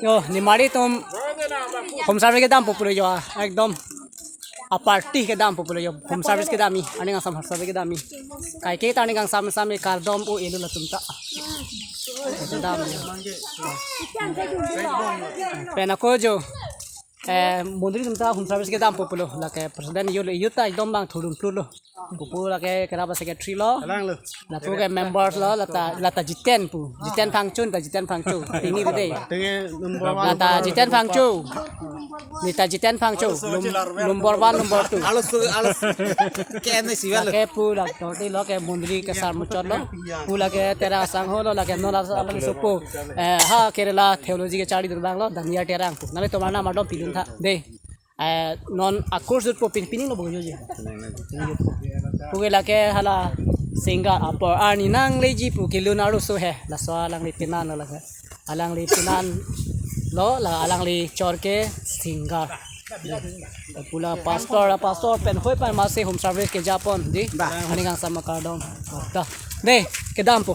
Yo, ni mari tum home service के दाम popular yo एकदम a party के दाम popular yo home service के दामी ani ngang sam service के दामी kai ke tani ngang sam sam kar dom u elu la tum ta itu dam pena ko jo mundri tum ta home service के दाम popular la ke president yo le yuta एकदम bang thudum thulu pupu la ke keraba secretary lo la pu ke members lo la ta jiten phangchun ta jiten phangchu ini bede la ta jiten phangchu ni ta jiten phangchu number 1 number 2 alus ke ne siwal ke pu la toti lo ke mundri ke sar muchot lo pu la ke tera sang ho lo la ke no la apani supu ha kerala theology ke chari durbang lo dania terang pu nale tomar na madom pilun tha de non akurs dut po pining lo bojo je pugela ke hala singa apor ani nang leji pu kilunaru so he la so alang li pinan la ke alang li pinan lo la alang li chor ke singa pula pastor pen hoi pan ma se home service ke japon di ani gang sama kardom de ke dampo